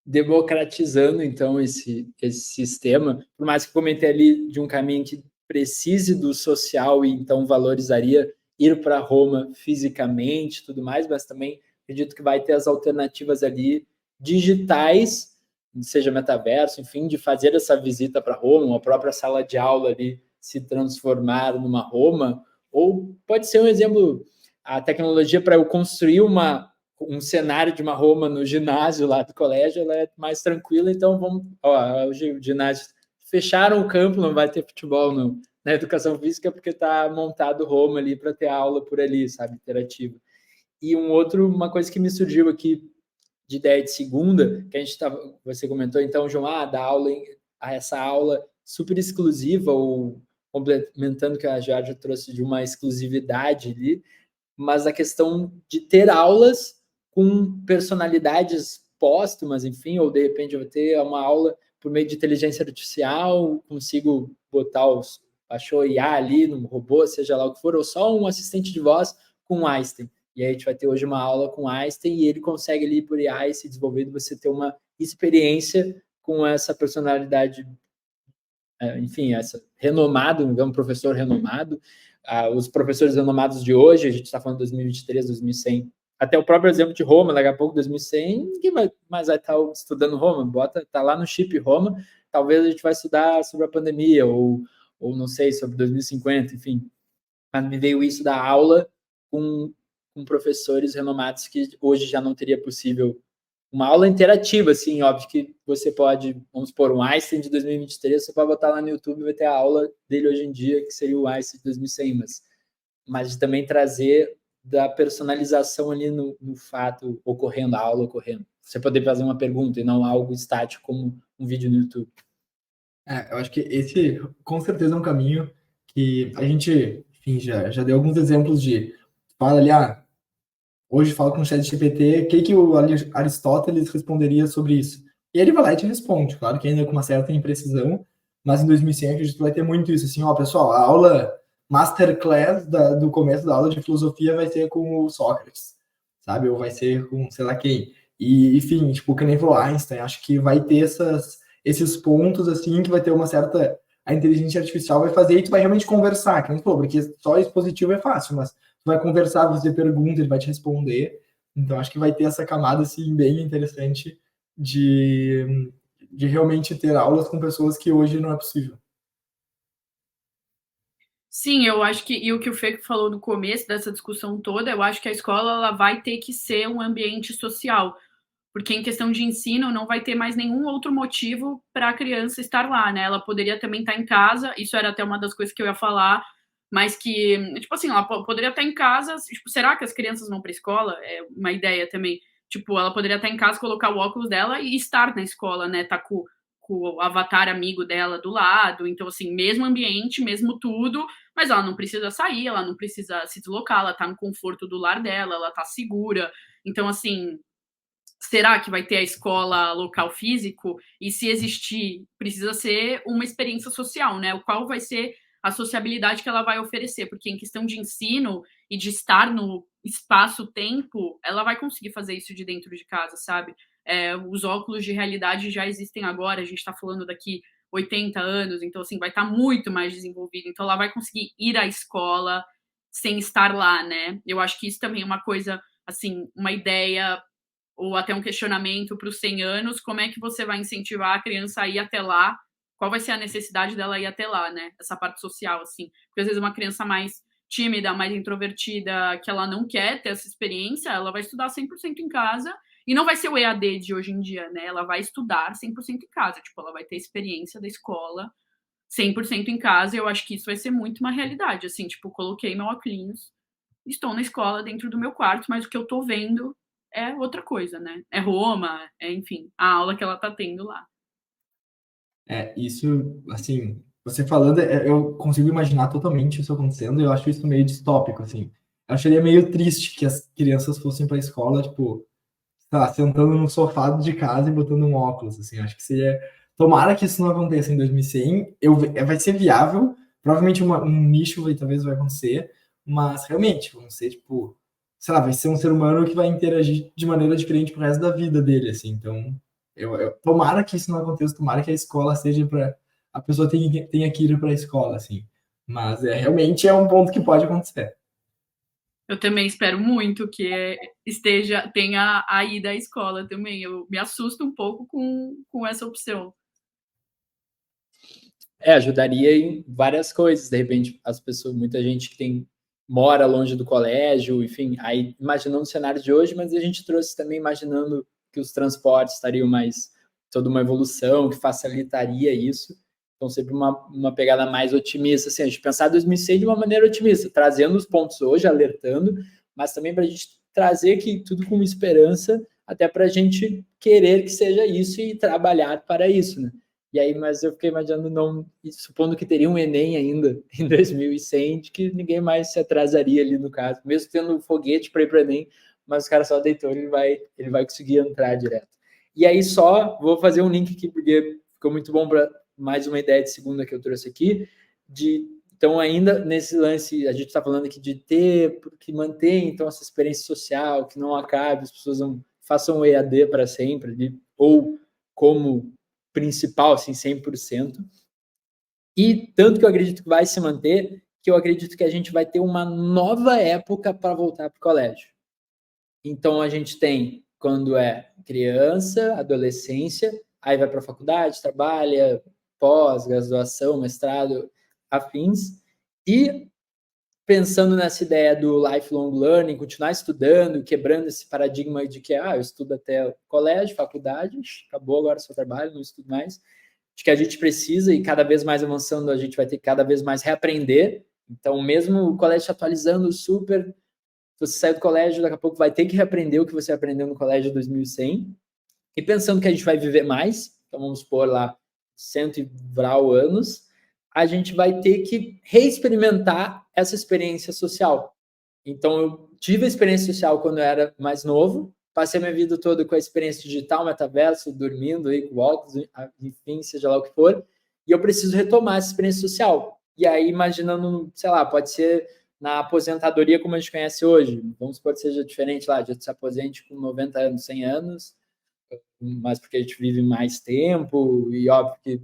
Democratizando, então, esse sistema, por mais que comentei ali de um caminho que precise do social e, então, valorizaria ir para Roma fisicamente tudo mais, mas também acredito que vai ter as alternativas ali digitais, seja metaverso, enfim, de fazer essa visita para Roma, a própria sala de aula ali se transformar numa Roma, ou pode ser um exemplo, a tecnologia para eu construir uma um cenário de uma Roma no ginásio lá do colégio, ela é mais tranquila, então o ginásio fecharam o campo, não vai ter futebol na educação física porque está montado Roma ali para ter aula por ali, sabe, interativa. E uma coisa que me surgiu aqui de ideia de segunda, que você comentou então, João, da aula, essa aula super exclusiva, ou complementando o que a Georgia trouxe de uma exclusividade ali, mas a questão de ter aulas com personalidades póstumas, enfim, ou de repente eu vou ter uma aula por meio de inteligência artificial, consigo botar achou IA ali no robô, seja lá o que for, ou só um assistente de voz com Einstein. E aí a gente vai ter hoje uma aula com Einstein e ele consegue ali por IA e se desenvolver, você ter uma experiência com essa personalidade, enfim, essa renomado, um professor renomado. Os professores renomados de hoje, a gente está falando de 2023, 2100, até o próprio exemplo de Roma, daqui a pouco, 2100, ninguém mais vai estar estudando Roma, tá lá no chip Roma, talvez a gente vai estudar sobre a pandemia, ou não sei, sobre 2050, enfim. Mas me veio isso da aula com professores renomados que hoje já não teria possível uma aula interativa, assim, óbvio que você pode, vamos supor, um Einstein de 2023, você pode botar lá no YouTube e vai ter a aula dele hoje em dia, que seria o Einstein de 2100, mas também trazer da personalização ali no fato ocorrendo, a aula ocorrendo. Você poder fazer uma pergunta e não algo estático como um vídeo no YouTube. Eu acho que esse, com certeza, é um caminho que a gente, enfim, já deu alguns exemplos de, fala ali, hoje fala com o ChatGPT, o que o Aristóteles responderia sobre isso? E ele vai lá e te responde, claro que ainda com uma certa imprecisão, mas em 2100 a gente vai ter muito isso, assim, pessoal, a aula masterclass do começo da aula de filosofia vai ser com o Sócrates, sabe? Ou vai ser com sei lá quem. E, enfim, tipo, que nem falou Einstein, acho que vai ter esses pontos, assim, que vai ter uma certa... A inteligência artificial vai fazer e tu vai realmente conversar, que nem falou, porque só expositivo é fácil, mas tu vai conversar, você pergunta, ele vai te responder. Então, acho que vai ter essa camada, assim, bem interessante de realmente ter aulas com pessoas que hoje não é possível. Sim, eu acho que, e o que o Fê falou no começo dessa discussão toda, eu acho que a escola ela vai ter que ser um ambiente social, porque em questão de ensino não vai ter mais nenhum outro motivo para a criança estar lá, né? Ela poderia também estar em casa, isso era até uma das coisas que eu ia falar, mas que, tipo assim, ela poderia estar em casa, tipo, será que as crianças vão para a escola? É uma ideia também. Tipo, ela poderia estar em casa, colocar o óculos dela e estar na escola, né? Tá com o avatar amigo dela do lado, então, assim, mesmo ambiente, mesmo tudo, mas ela não precisa sair, ela não precisa se deslocar, ela tá no conforto do lar dela, ela tá segura. Então, assim, será que vai ter a escola local físico? E se existir, precisa ser uma experiência social, né? O qual vai ser a sociabilidade que ela vai oferecer? Porque em questão de ensino e de estar no espaço-tempo, ela vai conseguir fazer isso de dentro de casa, sabe? Os óculos de realidade já existem agora, a gente está falando daqui 80 anos, então assim, vai estar muito mais desenvolvido. Então ela vai conseguir ir à escola sem estar lá, né? Eu acho que isso também é uma coisa, assim, uma ideia ou até um questionamento para os 100 anos, como é que você vai incentivar a criança a ir até lá? Qual vai ser a necessidade dela ir até lá, né? Essa parte social, assim. Porque às vezes uma criança mais tímida, mais introvertida, que ela não quer ter essa experiência, ela vai estudar 100% em casa e não vai ser o EAD de hoje em dia, né? Ela vai estudar 100% em casa, tipo, ela vai ter experiência da escola 100% em casa, e eu acho que isso vai ser muito uma realidade, assim, tipo, coloquei meu óculos, estou na escola dentro do meu quarto, mas o que eu tô vendo é outra coisa, né? É Roma, enfim, a aula que ela tá tendo lá. Isso, assim, você falando, eu consigo imaginar totalmente isso acontecendo, e eu acho isso meio distópico, assim. Eu acharia meio triste que as crianças fossem para a escola, tipo, sentando no sofá de casa e botando um óculos, assim, acho que seria... Tomara que isso não aconteça em 2100, vai ser viável, provavelmente um nicho talvez vai acontecer, mas realmente, vão ser, tipo, sei lá, vai ser um ser humano que vai interagir de maneira diferente pro resto da vida dele, assim, então, tomara que isso não aconteça, tomara que a escola seja para a pessoa tenha que ir para a escola, assim, mas realmente é um ponto que pode acontecer. Eu também espero muito que tenha a ida à escola também. Eu me assusto um pouco com essa opção. Ajudaria em várias coisas, de repente, muita gente que tem mora longe do colégio, enfim, aí imaginando o cenário de hoje, mas a gente trouxe também imaginando que os transportes estariam mais, toda uma evolução que facilitaria isso, então sempre uma pegada mais otimista, assim, a gente pensar 2100 de uma maneira otimista, trazendo os pontos hoje, alertando, mas também para a gente trazer aqui tudo com esperança, até para a gente querer que seja isso e trabalhar para isso, né? E aí, mas eu fiquei imaginando, não, supondo que teria um Enem ainda em 2100, de que ninguém mais se atrasaria ali no caso, mesmo tendo um foguete para ir para o Enem, mas o cara só deitou, ele vai conseguir entrar direto. E aí só, vou fazer um link aqui, porque ficou muito bom para mais uma ideia de segunda que eu trouxe aqui, então ainda nesse lance, a gente está falando aqui de ter, que manter então essa experiência social, que não acabe, as pessoas não façam o EAD para sempre, ou como principal, assim, 100%. E tanto que eu acredito que vai se manter, que eu acredito que a gente vai ter uma nova época para voltar para o colégio. Então, a gente tem, quando é criança, adolescência, aí vai para a faculdade, trabalha, pós-graduação, mestrado, afins, e pensando nessa ideia do lifelong learning, continuar estudando, quebrando esse paradigma de que eu estudo até colégio, faculdade, acabou agora o seu trabalho, não estudo mais. Acho que a gente precisa, e cada vez mais avançando, a gente vai ter que cada vez mais reaprender. Então, mesmo o colégio se atualizando super, você sai do colégio, daqui a pouco vai ter que reaprender o que você aprendeu no colégio 2100. E pensando que a gente vai viver mais, então vamos supor lá 100 e brau anos, a gente vai ter que reexperimentar essa experiência social. Então, eu tive a experiência social quando eu era mais novo, passei a minha vida toda com a experiência digital, metaverso, dormindo aí com óculos, enfim, seja lá o que for, e eu preciso retomar essa experiência social. E aí, imaginando, sei lá, pode ser na aposentadoria como a gente conhece hoje, vamos supor que seja diferente lá, de se aposente com 90 anos, 100 anos, mas porque a gente vive mais tempo, e óbvio que,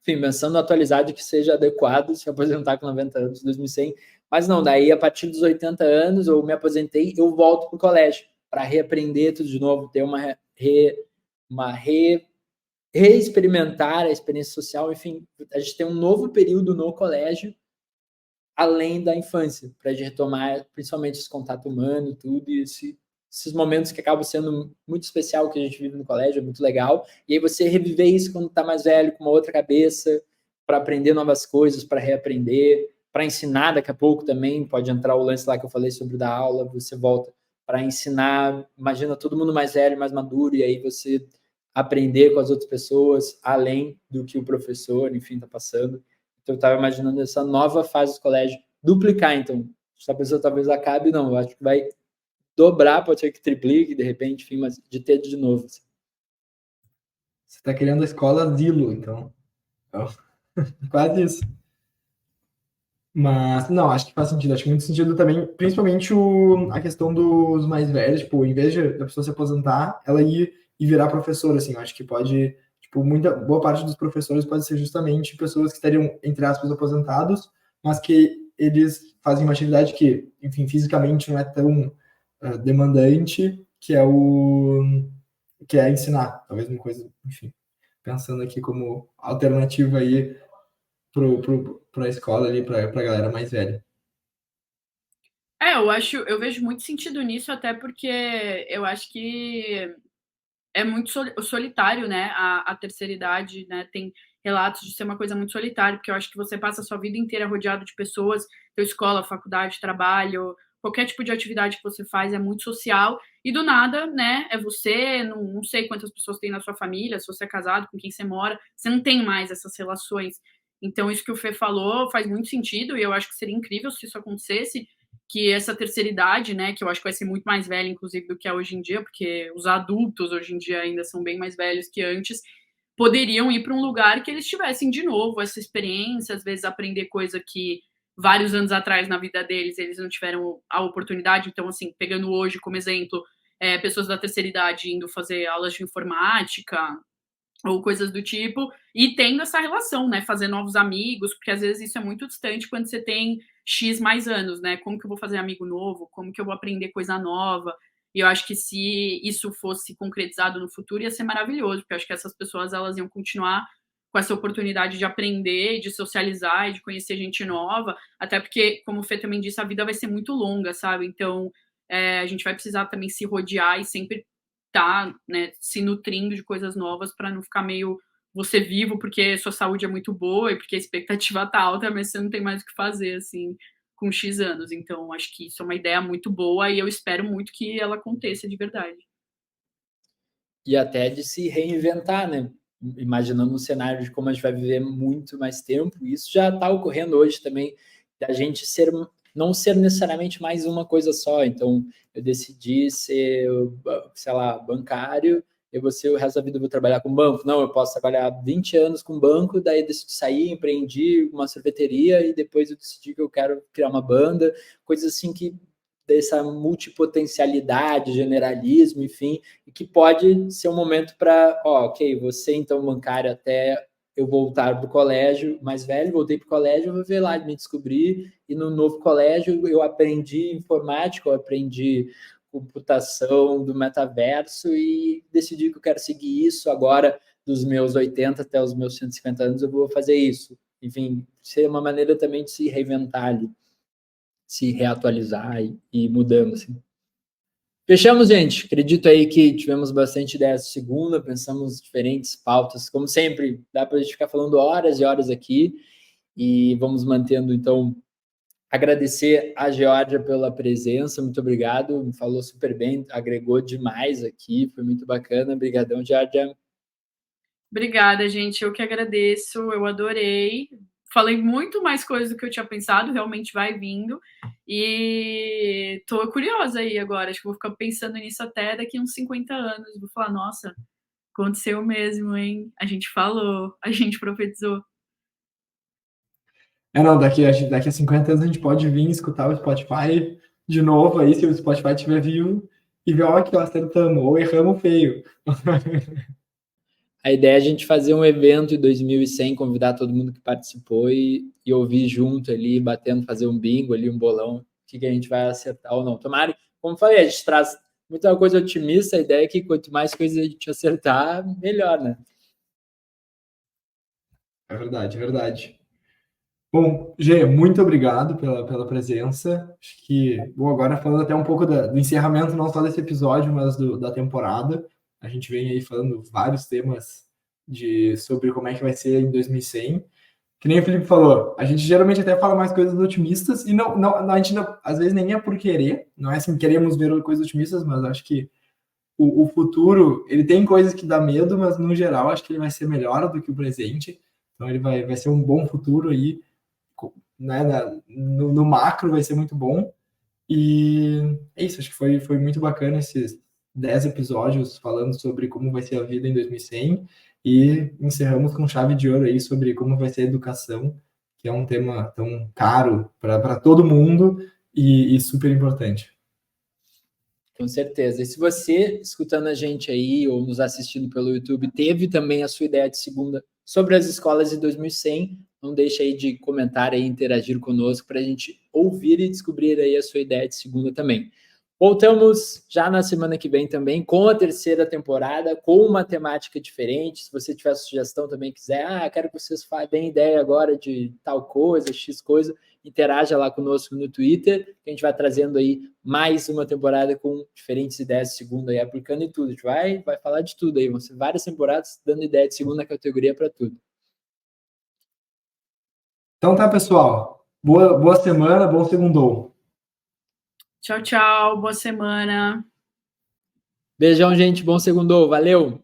enfim, pensando atualizado que seja adequado se aposentar com 90 anos, 2100, mas não, daí a partir dos 80 anos eu me aposentei, eu volto para o colégio para reaprender tudo de novo, ter reexperimentar a experiência social, enfim, a gente tem um novo período no colégio além da infância, para a gente retomar principalmente esse contato humano, tudo, e esses momentos que acabam sendo muito especial que a gente vive no colégio, é muito legal, e aí você reviver isso quando está mais velho, com uma outra cabeça, para aprender novas coisas, para reaprender, para ensinar daqui a pouco também, pode entrar o lance lá que eu falei sobre da aula, você volta para ensinar, imagina todo mundo mais velho, mais maduro, e aí você aprender com as outras pessoas, além do que o professor, enfim, está passando. Então, eu estava imaginando essa nova fase do colégio duplicar, então, se a pessoa talvez acabe, não, eu acho que vai dobrar, pode ser que triplique, de repente, enfim, mas de ter de novo. Assim. Você está criando a escola Zilo, então. Quase isso. Mas, não, acho que faz sentido. Acho que muito sentido também, principalmente a questão dos mais velhos, tipo, em vez da pessoa se aposentar, ela ir e virar professora, assim. Eu acho que pode, tipo, boa parte dos professores pode ser justamente pessoas que estariam, entre aspas, aposentados, mas que eles fazem uma atividade que, enfim, fisicamente não é tão demandante, que é ensinar. Talvez uma coisa, enfim, pensando aqui como alternativa aí para a escola ali, para a galera mais velha. Eu vejo muito sentido nisso, até porque eu acho que é muito solitário, né? A terceira idade, né? Tem relatos de ser uma coisa muito solitária, porque eu acho que você passa a sua vida inteira rodeado de pessoas, tua escola, faculdade, trabalho, qualquer tipo de atividade que você faz é muito social, e do nada, né? É você, não sei quantas pessoas tem na sua família, se você é casado, com quem você mora, você não tem mais essas relações. Então, isso que o Fê falou faz muito sentido, e eu acho que seria incrível se isso acontecesse, que essa terceira idade, né, que eu acho que vai ser muito mais velha, inclusive, do que é hoje em dia, porque os adultos hoje em dia ainda são bem mais velhos que antes, poderiam ir para um lugar que eles tivessem de novo essa experiência, às vezes aprender coisa que vários anos atrás na vida deles eles não tiveram a oportunidade. Então, assim, pegando hoje como exemplo, pessoas da terceira idade indo fazer aulas de informática, ou coisas do tipo, e tendo essa relação, né, fazer novos amigos, porque às vezes isso é muito distante quando você tem X mais anos, né, como que eu vou fazer amigo novo, como que eu vou aprender coisa nova, e eu acho que se isso fosse concretizado no futuro ia ser maravilhoso, porque eu acho que essas pessoas, elas iam continuar com com essa oportunidade de aprender, de socializar e de conhecer gente nova, até porque, como o Fê também disse, a vida vai ser muito longa, sabe? Então, a gente vai precisar também se rodear e sempre estar, né, se nutrindo de coisas novas para não ficar meio você vivo porque sua saúde é muito boa e porque a expectativa tá alta, mas você não tem mais o que fazer, assim, com X anos. Então, acho que isso é uma ideia muito boa e eu espero muito que ela aconteça de verdade. E até de se reinventar, né? Imaginando um cenário de como a gente vai viver muito mais tempo, isso já está ocorrendo hoje também, da gente não ser necessariamente mais uma coisa só. Então, eu decidi ser, sei lá, bancário, eu vou ser o resto da vida, eu vou trabalhar com banco. Não, eu posso trabalhar 20 anos com banco, daí eu decidi sair, empreendi uma sorveteria e depois eu decidi que eu quero criar uma banda, coisas assim que dessa multipotencialidade, generalismo, enfim, e que pode ser um momento para, ok, você então bancário até eu voltar para o colégio mais velho, voltei para o colégio, eu vou ver lá, me descobrir, e no novo colégio eu aprendi informática, eu aprendi computação do metaverso e decidi que eu quero seguir isso agora, dos meus 80 até os meus 150 anos, eu vou fazer isso. Enfim, ser uma maneira também de se reinventar ali, se reatualizar e mudando, assim. Fechamos, gente. Acredito aí que tivemos bastante ideias de segunda, pensamos diferentes pautas. Como sempre, dá para a gente ficar falando horas e horas aqui e vamos mantendo, então, agradecer a Georgia pela presença, muito obrigado, me falou super bem, agregou demais aqui, foi muito bacana. Obrigadão, Georgia. Obrigada, gente, eu que agradeço, eu adorei. Falei muito mais coisas do que eu tinha pensado, realmente vai vindo. E tô curiosa aí agora, acho que vou ficar pensando nisso até daqui uns 50 anos. Vou falar, nossa, aconteceu mesmo, hein? A gente falou, a gente profetizou. Não, daqui a 50 anos a gente pode vir escutar o Spotify de novo aí, se o Spotify estiver vivo, e ver, ó, que nós acertamos, ou erramos feio. A ideia é a gente fazer um evento em 2100, convidar todo mundo que participou e ouvir junto ali, batendo, fazer um bingo ali, um bolão, o que a gente vai acertar ou não. Tomara, como eu falei, a gente traz muita coisa otimista, a ideia é que quanto mais coisas a gente acertar, melhor, né? É verdade, é verdade. Bom, Gê, muito obrigado pela presença. Acho que, bom, agora falando até um pouco do encerramento, não só desse episódio, mas da temporada. A gente vem aí falando vários temas sobre como é que vai ser em 2100. Que nem o Felipe falou, a gente geralmente até fala mais coisas otimistas, e a gente não, às vezes nem é por querer, não é assim, queremos ver coisas otimistas, mas acho que o futuro, ele tem coisas que dá medo, mas no geral acho que ele vai ser melhor do que o presente. Então ele vai ser um bom futuro aí, né, no macro vai ser muito bom. E é isso, acho que foi muito bacana esses 10 episódios falando sobre como vai ser a vida em 2100 e encerramos com chave de ouro aí sobre como vai ser a educação, que é um tema tão caro para todo mundo e super importante. Com certeza. E se você, escutando a gente aí ou nos assistindo pelo YouTube, teve também a sua ideia de segunda sobre as escolas de 2100, não deixe aí de comentar e interagir conosco para a gente ouvir e descobrir aí a sua ideia de segunda também. Voltamos já na semana que vem também com a terceira temporada, com uma temática diferente. Se você tiver sugestão também, quiser, quero que vocês deem ideia agora de tal coisa, X coisa, interaja lá conosco no Twitter, que a gente vai trazendo aí mais uma temporada com diferentes ideias de segunda aí, aplicando em tudo. A gente vai falar de tudo aí, vão ser várias temporadas dando ideia de segunda categoria para tudo. Então tá, pessoal. Boa semana, bom segundou. Tchau, tchau. Boa semana. Beijão, gente. Bom segundou. Valeu!